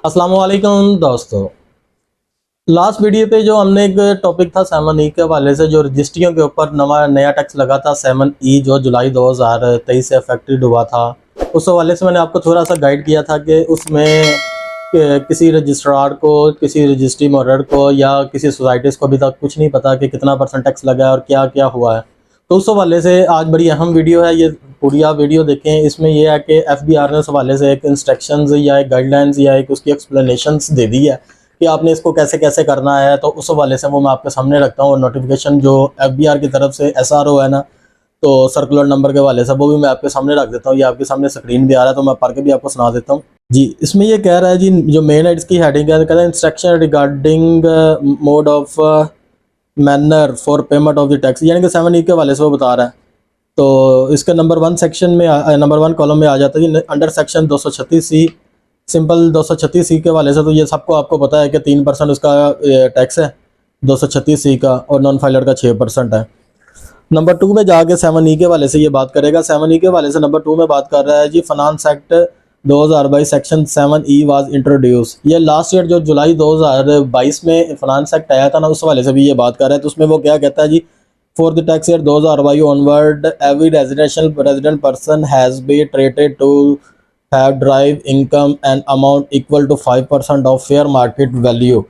अस्सलाम वालेकुम दोस्तों। लास्ट वीडियो पे जो हमने एक टॉपिक था 7E के हवाले से, जो रजिस्ट्रियों के ऊपर नया टैक्स लगा था 7E, जो जुलाई 2023 से अफेक्टेड हुआ था। उस हवाले से मैंने आपको थोड़ा सा गाइड किया था कि उसमें किसी रजिस्ट्रार को, किसी रजिस्ट्री मुहर्रर को या किसी सोसाइटीज़ को अभी तक कुछ नहीं पता कि कितना % टैक्स लगा है और क्या क्या हुआ है। तो उस हवाले से आज बड़ी अहम वीडियो है, ये पूरी आप वीडियो देखें। इसमें यह है कि FBR ने उस हवाले से एक इंस्ट्रक्शंस या एक गाइडलाइंस या एक उसकी एक्सप्लेनेशंस दे दी है कि आपने इसको कैसे कैसे करना है। तो उस हवाले से वो मैं आपके सामने रखता हूँ। और नोटिफिकेशन जो FBR की तरफ से SRO है ना, तो सर्कुलर नंबर के हवाले से, वो भी मैं आपके सामने रख देता हूँ। ये आपके सामने स्क्रीन भी आ रहा है, तो मैं पढ़ के भी आपको सुना देता हूँ जी। इसमें ये कह रहा है जी, जो मेन है इसकी हेडिंग है, कहता है instruction regarding mode of manner for payment of the tax, यानी कि 7E के हवाले से वो बता रहा है। तो इसका नंबर 1 सेक्शन में नंबर 1 कॉलम में आ जाता है जी, under section 236C, simple 236C के हवाले से। तो ये सबको आपको पता है कि 3% उसका टैक्स है 236C का, और नॉन फाइलर का 6% है। नंबर 2 में जाके 7E के हवाले से ये बात करेगा। 7E के हवाले से नंबर 2 में बात कर रहा है जी, finance act 2022 section 7E was introduce. ये लास्ट ईयर जो जुलाई 2022 में फाइनेंस एक्ट आया था ना, उस हवाले से भी ये बात कर रहा है। तो उसमें वो क्या कहता है जी, for the tax year 2022 onward every resident person has be treated to have drive income and amount equal to 5% of fair market value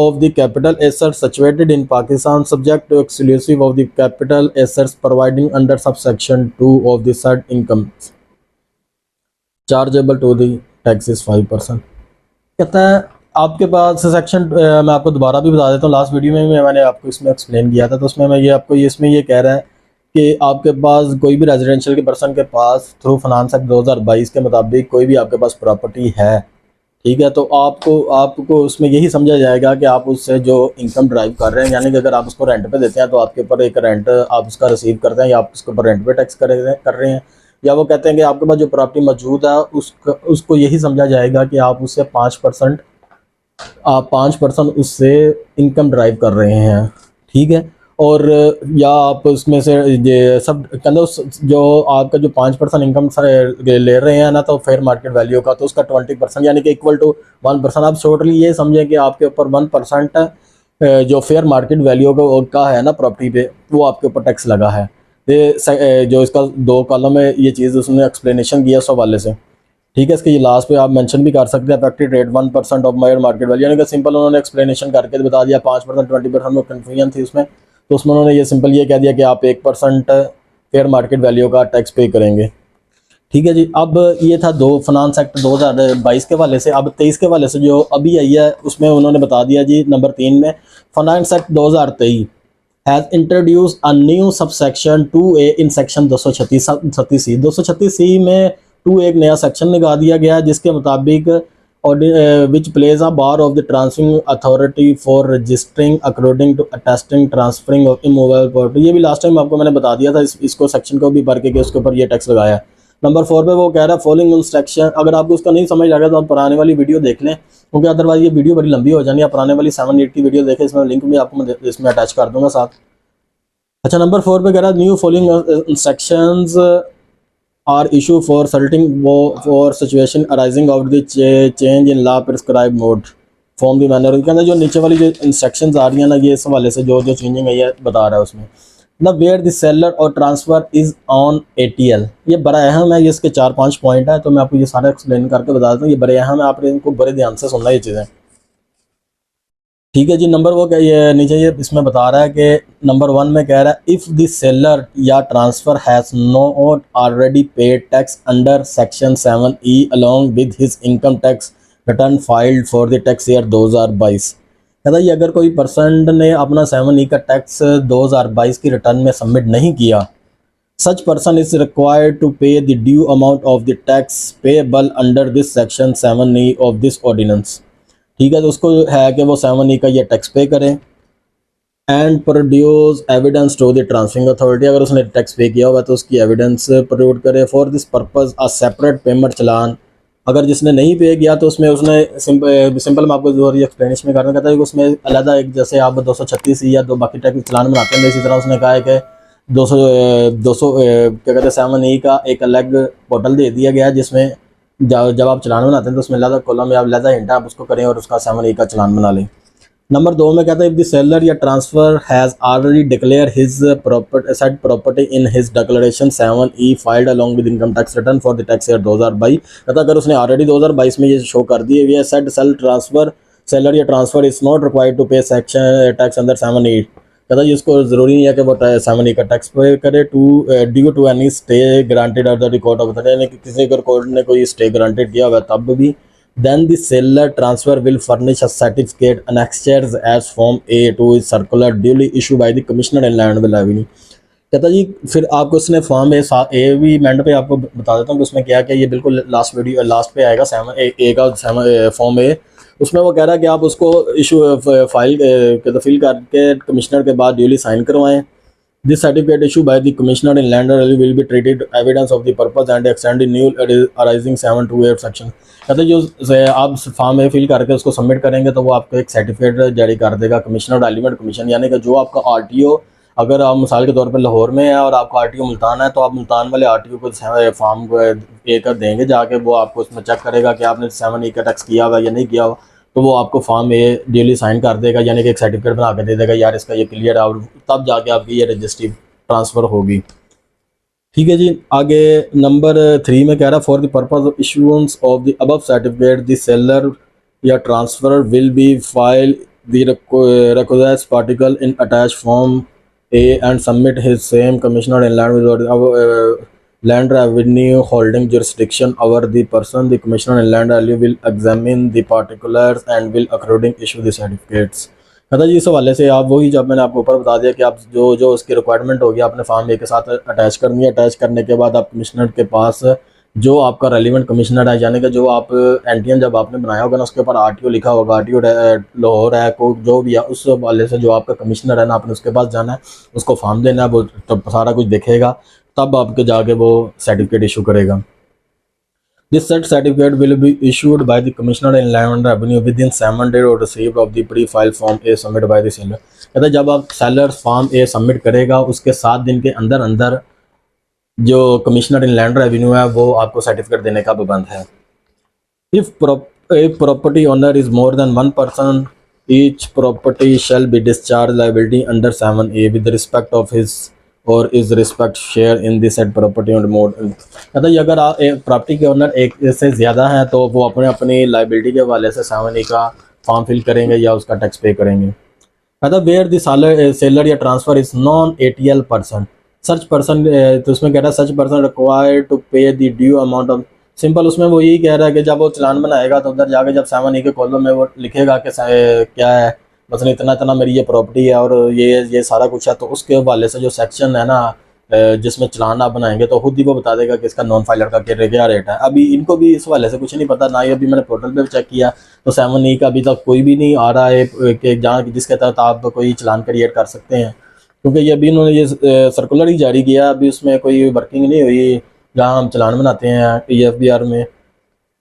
of the capital assets situated in Pakistan, subject to exclusive of the capital assets providing under subsection 2 of the said income chargeable to the tax is 5%। कहता है आपके पास section, मैं आपको दोबारा भी बता देता हूँ, लास्ट वीडियो में मैंने आपको इसमें एक्सप्लेन किया था। तो उसमें मैं ये आपको इसमें ये कह रहा है कि आपके पास कोई भी रेजिडेंशियल के पर्सन के पास थ्रू फाइनेंस एक्ट 2022 के मुताबिक कोई भी आपके पास प्रॉपर्टी है, ठीक है, तो आपको उसमें यही समझा जाएगा कि आप उससे जो इनकम ड्राइव कर रहे हैं, यानी कि अगर आप उसको रेंट पे देते हैं तो आपके ऊपर एक रेंट आप उसका रिसीव करते हैं, या आप उसके ऊपर रेंट पे टैक्स कर रहे हैं, या वो कहते हैं कि आपके पास जो प्रॉपर्टी मौजूद है उसको यही समझा जाएगा कि आप उससे 5% उससे इनकम ड्राइव कर रहे हैं, ठीक है। और या आप उसमें से ये सब कहते जो आपका जो 5% इनकम ले रहे हैं ना, तो फेयर मार्केट वैल्यू का, तो उसका 20% यानी कि इक्वल टू 1%। आप टोटली ये समझें कि आपके ऊपर 1% जो फेयर मार्केट वैल्यू का है ना प्रॉपर्टी पे, वो आपके ऊपर टैक्स लगा है। ये जो इसका 2 कॉलम है, ये चीज़ उसने एक्सप्लेनेशन किया उस हवाले से, ठीक है। इसके ये लास्ट पे आप मेंशन भी कर सकते हैं, affected rate 1% of Mayar market value, यानी कि सिंपल उन्होंने एक्सप्लेनेशन करके बता दिया। 5% 20% में कन्फ्यूजन थी उसमें, तो उसमें उन्होंने ये सिंपल ये कह दिया कि आप 1% फेयर मार्केट वैल्यू का टैक्स पे करेंगे, ठीक है जी। अब ये था फाइनेंस एक्ट 2022 के हवाले से। अब 23 के हवाले से जो अभी आई है, उसमें उन्होंने बता दिया जी, नंबर 3 में finance act 2023 has introduce a new subsection 2A in section 236C में 2 एक नया सेक्शन लगा दिया गया है, जिसके मुताबिक which places a bar of the transferring authority for registering according to attesting transferring of immovable property. ये भी लास्ट टाइम आपको मैंने बता दिया था, इसको सेक्शन को भी पढ़ के उसके ऊपर ये टैक्स लगाया है। नंबर 4 पे वो कह रहा है फॉलोइंग इंस्ट्रक्शन। अगर आपको उसका नहीं समझ लगा तो आप पुराने वाली वीडियो देख लें, क्योंकि अदरवाइज ये वीडियो बड़ी लंबी हो जानी है। पुराने वाली 7-8 की वीडियो देखें, इसमें लिंक भी आपको मैं इसमें अटैच कर दूंगा साथ। अच्छा, नंबर 4 पे कह रहा है new following instructions are issue for salting for situation arising out the change in law prescribe mode form the manner. कहना जो नीचे वाली जो इंस्ट्रक्शंस आ रही हैं ना, ये इस हवाले से जो चेंजिंग है ये बता रहा है उसमें ना, वेयर द सेलर और ट्रांसफ़र इज़ ऑन ATL। ये बड़ा अहम है, ये इसके 4-5 पॉइंट है, तो मैं आपको ये सारा एक्सप्लेन करके बता देता हूँ। ये बड़े अहम है, आपने इनको बड़े ध्यान से सुनना ये चीज़ें, ठीक है जी। नंबर वो क्या ये नीचे ये इसमें बता रहा है कि नंबर 1 में कह रहा है इफ़ द सेलर या transfer has not already paid tax under section 7E along with his income tax return filed for the tax year 2022। कहता है अगर कोई पर्सन ने अपना 7E का टैक्स 2022 की रिटर्न में सबमिट नहीं किया, such person is required to pay the due amount of the tax payable under this section 7E of this ordinance, ठीक है। तो उसको है कि वो 7E का ये टैक्स पे करें and produce evidence to the transferring authority. अगर उसने टैक्स पे किया हुआ तो उसकी एविडेंस प्रोड्यूस करे। For this purpose a separate payment challan. अगर जिसने नहीं पे किया तो उसमें उसने सिंपल मैं आपको जो एक्सप्लेनेशन में करना कहता है कि उसमें अलग एक, जैसे आप 236 या दो बाकी टैक्स चलान बनाते हैं, इसी तरह उसने कहा है कि 200 क्या कहते हैं 7E का एक अलग पोर्टल दे दिया गया, जिसमें जब आप चलान बनाते हैं तो उसमें लहदा कॉलम या लहदा हिंट आप उसको करें और उसका 7A का चलान बना लें। नंबर 2 में कहता है इफ़ द सेलर या transfer has already declare his said property in his declaration 7E filed along with income tax return for the tax year 2022। कहता अगर उसने ऑलरेडी 2022 में ये शो कर दिए हुए सेड सेल ट्रांसफर सेलर या transfer is not required to pay section tax under 7E। कहता जी उसको ज़रूरी नहीं है कि वो 7E का टैक्स पे करे due to any stay granted of the record of यानी कि किसी अगर कोर्ट ने कोई स्टे ग्रांटेड किया हुआ है तब भी then the seller transfer will furnish a certificate annexed as form A to his circular duly issued by the commissioner in land revenue। कहता जी फिर आपको उसने फॉर्म ए भी एंड पे आपको बता देता हूँ कि उसमें क्या क्या ये बिल्कुल लास्ट पे आएगा 7A का फॉर्म ए। उसमें वो कह रहा है कि आप उसको इशू फाइल फिल करके कमिश्नर के बाद ड्यूली साइन करवाएं। This certificate issued by the commissioner in land review will be treated evidence of the purpose and extend the new arising 728 section। कहते हैं जो आप फॉर्म ए फिल करके उसको सबमिट करेंगे तो वो आपको एक सर्टिफिकेट जारी कर देगा कमिश्नर एलिमेंट कमीशन, यानी कि जो आपका आरटीओ अगर आप मिसाल के तौर पर लाहौर में है और आपका आरटीओ मुल्तान है तो आप मुल्तान वाले आरटीओ को फॉर्म ए कर देंगे जाके, वो आपको उसमें चेक करेगा कि आपने 7E का टैक्स किया हुआ या नहीं किया हुआ, तो वो आपको फॉर्म ए डेली साइन कर देगा, यानी कि एक सर्टिफिकेट बना के दे देगा यार इसका ये क्लियर है, और तब जाके आपकी ये रजिस्ट्री ट्रांसफ़र होगी। ठीक है जी। आगे नंबर 3 में कह रहा है for the purpose of issuance of the above certificate the seller या transfer will be file the request particle in attach form A and submit his same commissioner in land revenue holding jurisdiction over the person the commissioner in land revenue will examine the particulars and will according issue the certificates। कहता जी इस हवाले से आप वही जब मैंने आपको ऊपर बता दिया कि आप जो उसकी रिक्वायरमेंट होगी आपने फॉर्म ए के साथ अटैच करनी है। अटैच करने के बाद आप कमिश्नर के पास जो आपका रेलिवेंट कमिश्नर है, यानी कि जो आप एनटीएन जब आपने बनाया होगा ना उसके ऊपर आरटीओ लिखा होगा, आरटीओ लाहौर है को जो भी है उस हवाले से जो आपका कमिश्नर है ना आपने उसके पास जाना है, उसको फॉर्म देना है, वो तब सारा कुछ देखेगा तब आपके जाके वो सर्टिफिकेट इशू करेगा। This said certificate will be issued by the Commissioner in Land Revenue within 7 days of receipt of the pre-filed Form A submitted by the seller। कहता है जब आप सेलर फॉर्म ए सबमिट करेगा उसके 7 दिन के अंदर अंदर जो कमिश्नर इन लैंड रेवेन्यू है वो आपको सर्टिफिकेट देने का पाबंद है। If property owner is more than one person, each property shall be discharged liability under 7A with respect of his और is respect share in this side property और mode. कहता है अगर आप एक प्रॉपर्टी के ओनर एक से ज़्यादा हैं तो वो अपनी लाइबिलिटी के हवाले से 7A का फॉर्म फिल करेंगे या उसका टैक्स पे करेंगे। कहता है वेयर द सेलर या transfer is non ATL person such person, तो उसमें कह रहा है such person required to pay the due amount of simple. उसमें वो यही कह रहा है कि जब वो चलान बनाएगा तो उधर जाके जब 7A के कॉलम में वो लिखेगा कि क्या है मतलब इतना इतना मेरी ये प्रॉपर्टी है और ये सारा कुछ है, तो उसके हवाले से जो सेक्शन है ना जिसमें चलान आप बनाएंगे तो खुद ही वो बता देगा कि इसका नॉन फाइलर का क्या रेट है। अभी इनको भी इस हवाले से कुछ नहीं पता ना ही, अभी मैंने पोर्टल पे चेक किया तो 7A का अभी तक कोई भी नहीं आ रहा है कि जहाँ जिसके तहत आप कोई चलान क्रिएट कर सकते हैं, क्योंकि ये अभी उन्होंने ये सर्कुलर ही जारी किया, अभी उसमें कोई वर्किंग नहीं हुई जहाँ हम चलान बनाते हैं EFBR में।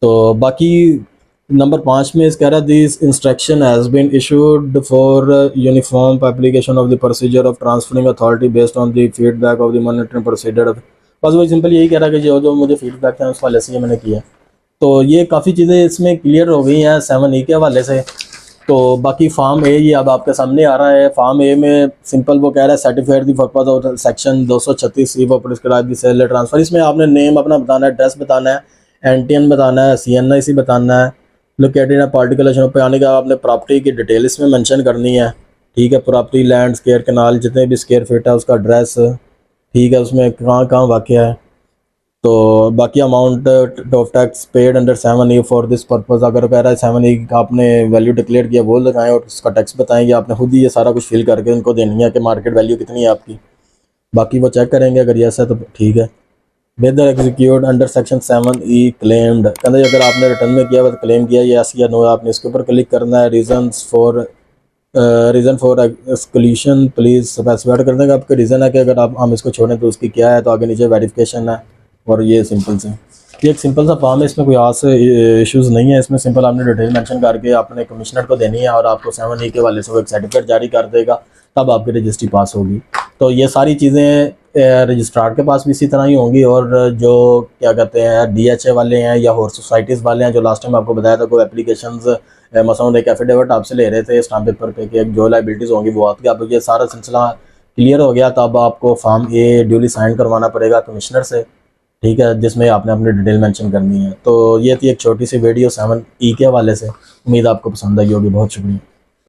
तो बाकी नंबर 5 में इस कह रहा है this instruction has been issued for uniform application of the procedure of transferring authority based on the feedback of the monitoring procedure. बस वही सिंपल यही कह रहा है कि जो मुझे फीडबैक था उस वाले से ये मैंने किया। तो ये काफ़ी चीज़ें इसमें क्लियर हो गई हैं 7A के हवाले से। तो बाकी फॉर्म ए ये अब आपके सामने आ रहा है। फॉर्म ए में सिंपल वो कह रहा है certified the purpose of section 236C for prescribe the seller transfer. इसमें आपने नेम अपना बताना है, एड्रेस बताना है, NTN बताना है, CNIC बताना है, लोकेटेड है पार्टिकुलर शॉप पे आने का आपने प्रॉपर्टी की डिटेल इसमें मेंशन करनी है। ठीक है, प्रॉपर्टी लैंड स्क्वायर कनाल जितने भी स्क्वायर फीट है उसका एड्रेस, ठीक है, उसमें कहाँ कहाँ वाक़ है। तो बाकी amount of tax paid under 7A for this purpose, अगर कह रहा है 7A का आपने वैल्यू डिक्लेयर किया वो लगाएं और उसका टैक्स बताएं, या आपने खुद ही ये सारा कुछ फिल करके उनको देनी है कि मार्केट वैल्यू कितनी है आपकी। बाकी वो चेक करेंगे, अगर ये ऐसा है तो ठीक है। Whether execute under section 7E claimed, कहते हैं अगर आपने रिटर्न में किया तो क्लेम किया या या नो, आपने इसके ऊपर क्लिक करना है। Reason for exclusion please specified कर देंगे आपका रीज़न है कि अगर आप हम इसको छोड़ें तो उसकी क्या है। तो आगे नीचे वेरिफिकेशन है और ये सिंपल से ये एक सिंपल सा फॉर्म है, इसमें कोई खास इश्यूज़ नहीं है। इसमें सिंपल आपने डिटेल मेंशन करके अपने कमिश्नर को देनी है और आपको 7A के वाले से वो एक सर्टिफिकेट जारी कर देगा तब आपकी रजिस्ट्री पास होगी। तो ये सारी चीज़ें रजिस्ट्रार के पास भी इसी तरह ही होंगी। और जो क्या कहते हैं DHA वाले हैं या हॉर्स सोसाइटीज़ वाले हैं, जो लास्ट टाइम आपको बताया था कोई एप्लीकेशंस मसलन एक एफिडेविट आपसे ले रहे थे स्टाम्प पेपर पे कि जो लाइबिलिटीज़ होंगी वो आपकी, अब ये सारा सिलसिला क्लियर हो गया। तो अब आपको फॉर्म ए ड्यूली साइन करवाना पड़ेगा कमिश्नर से, ठीक है, जिसमें आपने अपनी डिटेल मेंशन करनी है। तो ये थी एक छोटी सी वीडियो 7E के हवाले से। उम्मीद आपको पसंद आई होगी। बहुत शुक्रिया।